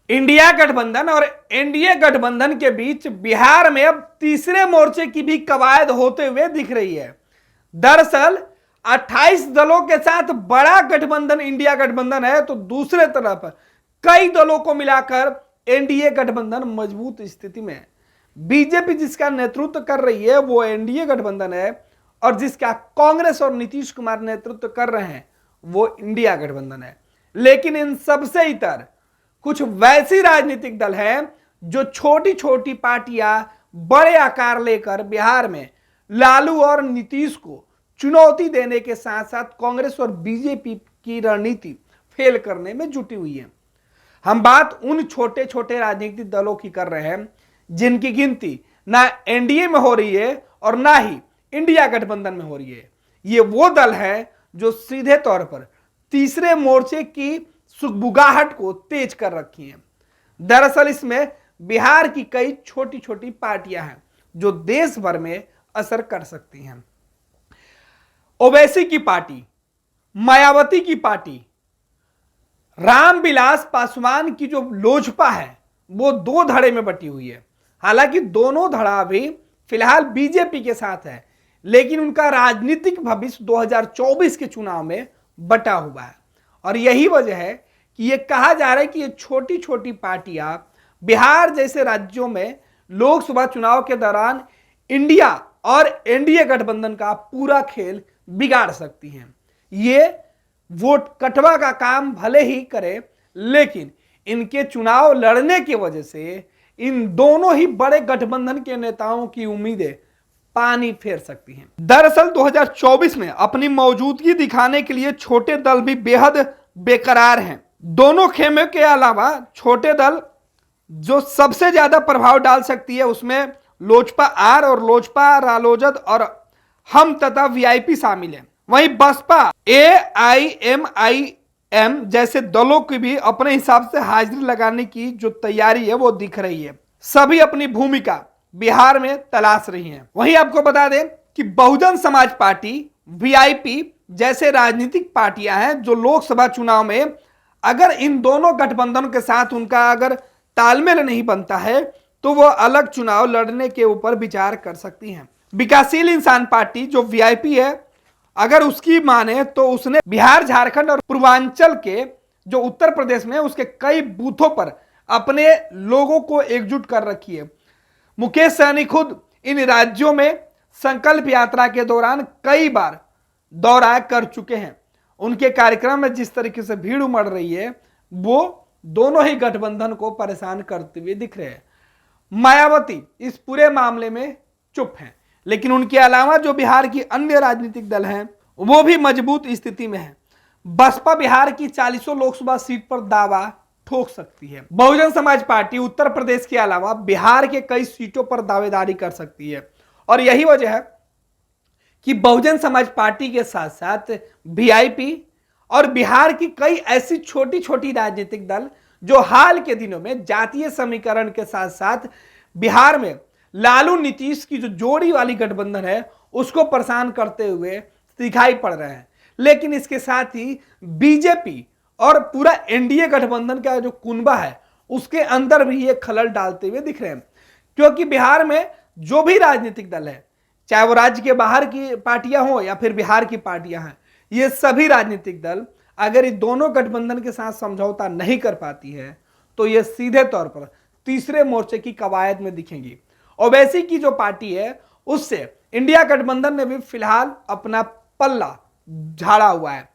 India गठबंधन और NDA गठबंधन के बीच बिहार में अब तीसरे मोर्चे की भी कवायद होते हुए दिख रही है। दरअसल 28 दलों के साथ बड़ा गठबंधन इंडिया गठबंधन है, तो दूसरे तरफ कई दलों को मिलाकर एनडीए गठबंधन मजबूत स्थिति में है। बीजेपी जिसका नेतृत्व कर रही है वो एनडीए गठबंधन है, और जिसका कांग्रेस और नीतीश कुमार नेतृत्व कर रहे हैं वो इंडिया गठबंधन है। लेकिन इन सबसे इतर कुछ वैसी राजनीतिक दल हैं जो छोटी छोटी पार्टियां बड़े आकार लेकर बिहार में लालू और नीतीश को चुनौती देने के साथ साथ कांग्रेस और बीजेपी की रणनीति फेल करने में जुटी हुई है। हम बात उन छोटे छोटे राजनीतिक दलों की कर रहे हैं जिनकी गिनती ना एनडीए में हो रही है और ना ही इंडिया गठबंधन में हो रही है। ये वो दल है जो सीधे तौर पर तीसरे मोर्चे की सुगबुगाहट को तेज कर रखी हैं। दरअसल इसमें बिहार की कई छोटी छोटी पार्टियां हैं जो देश भर में असर कर सकती हैं। ओवैसी की पार्टी, मायावती की पार्टी, रामविलास पासवान की जो लोजपा है वो दो धड़े में बटी हुई है। हालांकि दोनों धड़ा भी फिलहाल बीजेपी के साथ है, लेकिन उनका राजनीतिक भविष्य 2024 के चुनाव में बटा हुआ है। और यही वजह है कि यह कहा जा रहा है कि ये छोटी छोटी पार्टियां बिहार जैसे राज्यों में लोकसभा चुनाव के दौरान इंडिया और एनडीए गठबंधन का पूरा खेल बिगाड़ सकती हैं। ये वोट कटवा का काम भले ही करे, लेकिन इनके चुनाव लड़ने की वजह से इन दोनों ही बड़े गठबंधन के नेताओं की उम्मीदें पानी फेर सकती हैं। दरअसल 2024 में अपनी मौजूदगी दिखाने के लिए छोटे दल भी बेहद बेकरार हैं। दोनों खेमे के अलावा छोटे दल जो सबसे ज्यादा प्रभाव डाल सकती है उसमें लोजपा आर और लोजपा रालोजद और हम तथा वीआईपी शामिल हैं। वहीं बसपा एआईएमआईएम जैसे दलों की भी अपने हिसाब से हाजिरी लगाने की जो तैयारी है वो दिख रही है। सभी अपनी भूमिका बिहार में तलाश रही हैं। वहीं आपको बता दें कि बहुजन समाज पार्टी, वीआईपी जैसे राजनीतिक पार्टियां हैं जो लोकसभा चुनाव में अगर इन दोनों गठबंधनों के साथ उनका अगर तालमेल नहीं बनता है तो वो अलग चुनाव लड़ने के ऊपर विचार कर सकती हैं। विकासशील इंसान पार्टी जो वीआईपी है, अगर उसकी माने तो उसने बिहार, झारखंड और पूर्वांचल के जो उत्तर प्रदेश में उसके कई बूथों पर अपने लोगों को एकजुट कर रखी है। मुकेश सहनी खुद इन राज्यों में संकल्प यात्रा के दौरान कई बार दौरा कर चुके हैं। उनके कार्यक्रम में जिस तरीके से भीड़ उमड़ रही है वो दोनों ही गठबंधन को परेशान करते हुए दिख रहे हैं। मायावती इस पूरे मामले में चुप हैं, लेकिन उनके अलावा जो बिहार की अन्य राजनीतिक दल हैं वो भी मजबूत स्थिति में हैं। बसपा बिहार की 40 लोकसभा सीट पर दावा ठोक सकती है। बहुजन समाज पार्टी उत्तर प्रदेश के अलावा बिहार के कई सीटों पर दावेदारी कर सकती है, और यही वजह है कि बहुजन समाज पार्टी के साथ साथ वीआईपी और बिहार की कई ऐसी छोटी छोटी राजनीतिक दल जो हाल के दिनों में जातीय समीकरण के साथ साथ बिहार में लालू नीतीश की जो जोड़ी वाली गठबंधन है उसको परेशान करते हुए दिखाई पड़ रहे हैं। लेकिन इसके साथ ही बीजेपी और पूरा एनडीए गठबंधन का जो कुनबा है उसके अंदर भी ये खलल डालते हुए दिख रहे हैं, क्योंकि बिहार में जो भी राजनीतिक दल है, चाहे वो राज्य के बाहर की पार्टियां हो या फिर बिहार की पार्टियां हैं, ये सभी राजनीतिक दल अगर इन दोनों गठबंधन के साथ समझौता नहीं कर पाती है तो ये सीधे तौर पर तीसरे मोर्चे की कवायद में दिखेंगी। ओवैसी की जो पार्टी है उससे इंडिया गठबंधन ने भी फिलहाल अपना पल्ला झाड़ा हुआ है।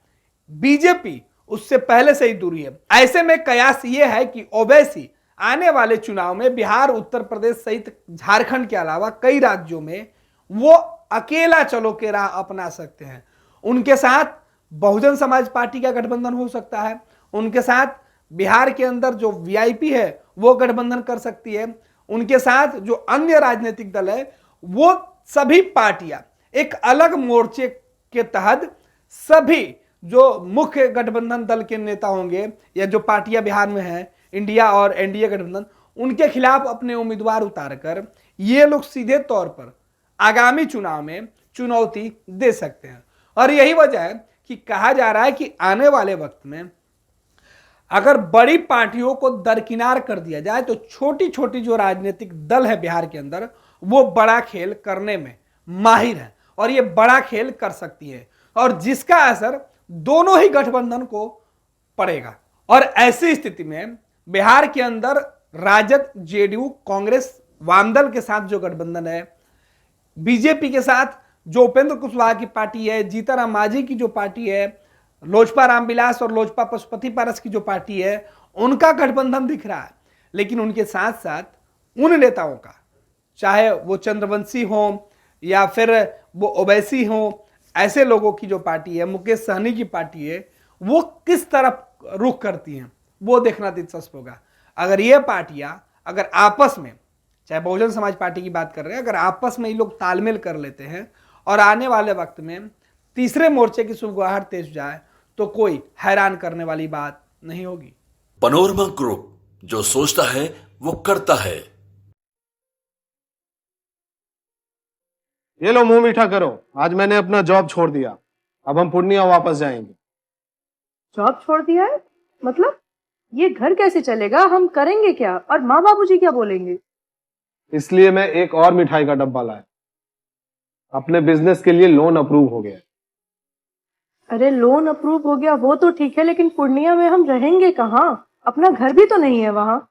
बीजेपी उससे पहले से ही दूरी है। ऐसे में कयास यह है कि ओवैसी आने वाले चुनाव में बिहार, उत्तर प्रदेश सहित झारखंड के अलावा कई राज्यों में वो अकेला चलो के राह अपना सकते हैं। उनके साथ बहुजन समाज पार्टी का गठबंधन हो सकता है, उनके साथ बिहार के अंदर जो वीआईपी है वो गठबंधन कर सकती है, उनके साथ जो अन्य राजनीतिक दल है वो सभी पार्टियां एक अलग मोर्चे के तहत सभी जो मुख्य गठबंधन दल के नेता होंगे या जो पार्टियां बिहार में हैं, इंडिया और एनडीए गठबंधन, उनके खिलाफ अपने उम्मीदवार उतारकर ये लोग सीधे तौर पर आगामी चुनाव में चुनौती दे सकते हैं। और यही वजह है कि कहा जा रहा है कि आने वाले वक्त में अगर बड़ी पार्टियों को दरकिनार कर दिया जाए तो छोटी छोटी जो राजनीतिक दल है बिहार के अंदर वो बड़ा खेल करने में माहिर है और ये बड़ा खेल कर सकती है और जिसका असर दोनों ही गठबंधन को पड़ेगा। और ऐसी स्थिति में बिहार के अंदर राजद, जेडीयू, कांग्रेस, वामदल के साथ जो गठबंधन है, बीजेपी के साथ जो उपेंद्र कुशवाहा की पार्टी है, जीतनराम मांझी की जो पार्टी है, लोजपा रामविलास और लोजपा पशुपति पारस की जो पार्टी है, उनका गठबंधन दिख रहा है। लेकिन उनके साथ साथ उन नेताओं का, चाहे वो चंद्रवंशी हो या फिर वो ओवैसी हो, ऐसे लोगों की जो पार्टी है, मुकेश सहनी की पार्टी है, वो किस तरफ रुख करती हैं वो देखना दिलचस्प होगा। अगर ये पार्टियां अगर आपस में, चाहे बहुजन समाज पार्टी की बात कर रहे हैं, अगर आपस में ये लोग तालमेल कर लेते हैं और आने वाले वक्त में तीसरे मोर्चे की सुगबुगाहट तेज जाए तो कोई हैरान करने वाली बात नहीं होगी। पैनोरमा ग्रुप, जो सोचता है वो करता है। ये लो मुंह मीठा करो, आज मैंने अपना जॉब छोड़ दिया, अब हम पूर्णिया वापस जाएंगे। जॉब छोड़ दिया है? मतलब ये घर कैसे चलेगा? हम करेंगे क्या? और माँ बाबूजी क्या बोलेंगे? इसलिए मैं एक और मिठाई का डब्बा लाया, अपने बिजनेस के लिए लोन अप्रूव हो गया। अरे लोन अप्रूव हो गया वो तो ठीक है, लेकिन पूर्णिया में हम रहेंगे कहाँ? अपना घर भी तो नहीं है वहाँ।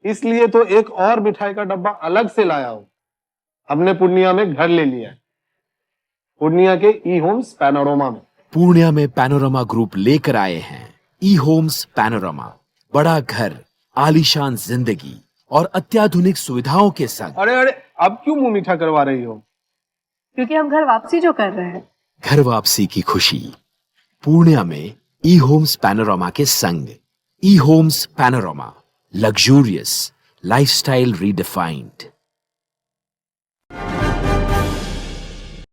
इसलिए तो एक और मिठाई का डब्बा अलग से लाया हूँ। हमने पूर्णिया में घर ले लिया है, पूर्णिया के ई होम्स पैनोरमा में। पूर्णिया में पैनोरमा ग्रुप लेकर आए हैं ई होम्स पैनोरमा, बड़ा घर, आलीशान जिंदगी और अत्याधुनिक सुविधाओं के संग। अरे अरे, अब क्यों मुंह मीठा करवा रही हो? क्योंकि हम घर वापसी जो कर रहे हैं। घर वापसी की खुशी पूर्णिया में ई होम्स पैनोरमा के संग। ई homes panorama, luxurious lifestyle redefined.